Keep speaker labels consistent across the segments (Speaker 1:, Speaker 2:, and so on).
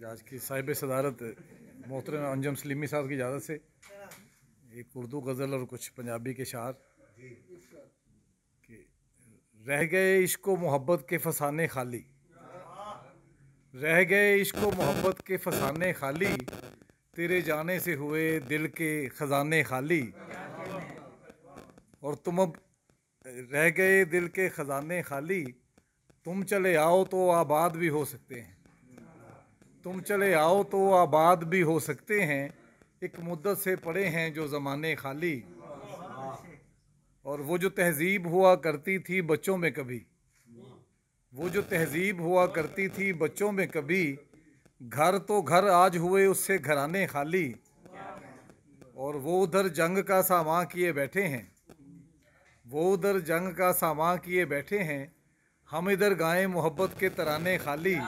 Speaker 1: आज की साहिब सदारत मोहतरम अंजम सलीमी साहब की इजाज़त से एक उर्दू गज़ल और कुछ पंजाबी के शार कि रह गए इश्क़ो मोहब्बत के फसाने खाली, रह गए इश्क़ो मोहब्बत के फसाने खाली, तेरे जाने से हुए दिल के ख़जाने खाली। और तुम अब रह गए दिल के ख़जाने खाली, तुम चले आओ तो आबाद भी हो सकते हैं, तुम चले आओ तो आबाद भी हो सकते हैं। एक मुद्दत से पड़े हैं जो ज़माने खाली। और वो जो तहज़ीब हुआ करती थी बच्चों में कभी, वो जो तहज़ीब हुआ करती थी बच्चों में कभी, घर तो घर आज हुए उससे घराने खाली। और वो उधर जंग का सामान किए बैठे हैं, वो उधर जंग का सामान किए बैठे हैं, हम इधर गाएं मोहब्बत के तराने खाली।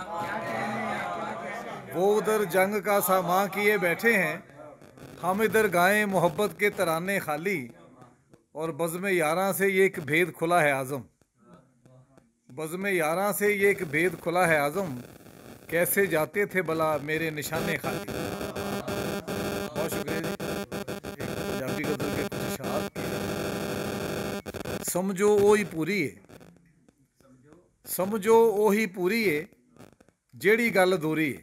Speaker 1: वो उधर जंग का सामान किए बैठे हैं, हम इधर गाएं मोहब्बत के तराने खाली। और बज़्म यारां से ये एक भेद खुला है आज़म, बज़्म यारां से ये एक भेद खुला है आज़म, कैसे जाते थे भला मेरे निशाने खाली। बहुत शुक्रिया जी। एक पंजाबी गज़ल के कुछ अशआर समझो ओही पूरी है, समझो ओही पूरी है जेड़ी गल अधूरी है,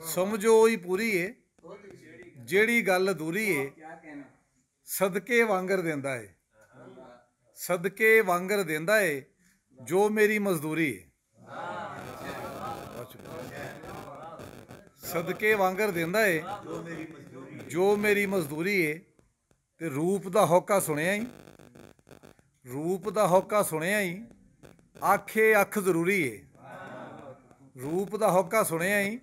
Speaker 1: समझो ओही पूरी है जेड़ी गल अधूरी है। सदके वांगर देंदा है, सदके वांगर देंदा है जो मेरी मजदूरी है। सदके वांगर देंदा है जो मेरी मजदूरी है। ते रूप दा होका सुनिया ही, रूप दा होका सुनिया ही, आखे अख जरूरी है। रूप दा होका सुनिया ही,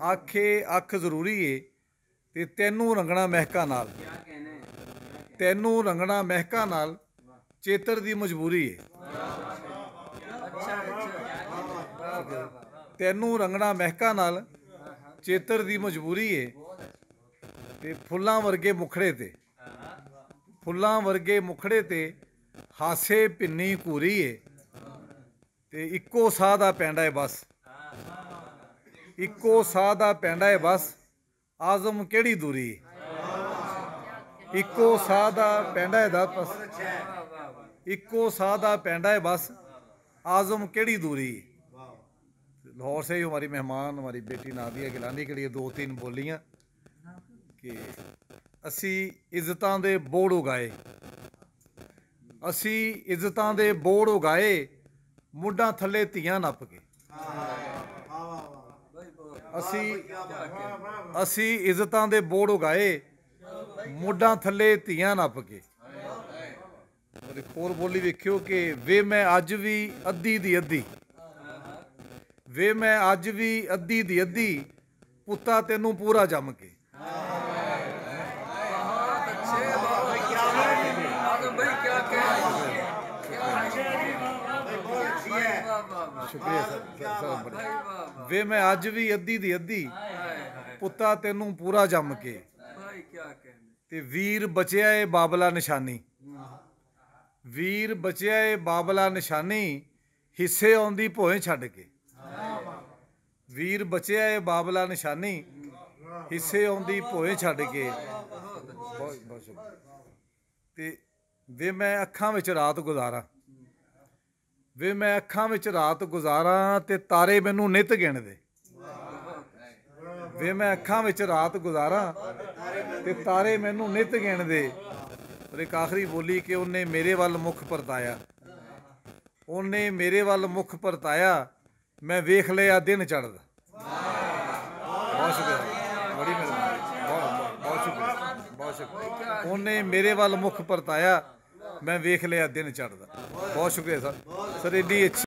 Speaker 1: आखे अख जरूरी है। ते तैनू रंगना महका नाल, तैनू रंगना महका नाल चेतर दी मजबूरी है। तैनू रंगना महका नाल चेतर दी मजबूरी है। ते फुल्लां वर्गे मुखड़े ते, फुल्लां वर्गे मुखड़े ते हासे पिन्नी घूरी है। ते इक्को साह दा पैंडा है बस, इक्को साह दा पैंडा है बस, आज़म केड़ी दूरी है। इक्को साह दा पैंडा है बस, इक्को साह दा पैंडा है बस, आज़म केड़ी दूरी है। लाहौर से ही हमारी मेहमान हमारी बेटी नादिया गिलानी के लिए 2-3 बोलियां कि असी इज्जतां दे बोड़ उगाए, असी इज्जतां दे बोड़ उगाए, मुड्ढां थल्ले धीआं नप के। असी इज्जतां दे बोड़ उगाए, मुड्ढां थल्ले धीआं नप के। और एक होर बोली वेखियो कि वे मैं अज भी अद्धी दी अद्धी, वे मैं अज भी अद्धी दी अद्धी, पुत्ता तेनू पूरा जम के। शुक्रिया सर। वे मैं अज भी अद्धी दी अद्धी, पुत्ता तेनू पूरा जम के। ते वीर बचिया है बाबला निशानी, वीर बचिया है बाबला निशानी, हिस्से आउंदी भोए छड्ड के। वीर बचिया है बाबला निशानी, हिस्से आउंदी भोए छड्ड के। ते वे मैं अखां विच रात गुजारा, वे मैं अखां विच रात गुजारा, ते तारे मैनू नित गिणदे। वे मैं अखां विच रात गुजारा, ते तारे मैनू नित गिणदे। और एक आखिरी बोली कि उन्हें मेरे वल मुख परताया, उन्हें मेरे वल मुख परताया, मैं वेख लिया दिन चढ़दा। बहुत शुक्रिया, बड़ी मेहरबानी, बहुत शुक्रिया, बहुत शुक्रिया। उन्हें मेरे वल मुख परताया, मैं वेख लिया दिन चढ़दा। बहुत शुक्रिया सर, सर एड्डी अच्छी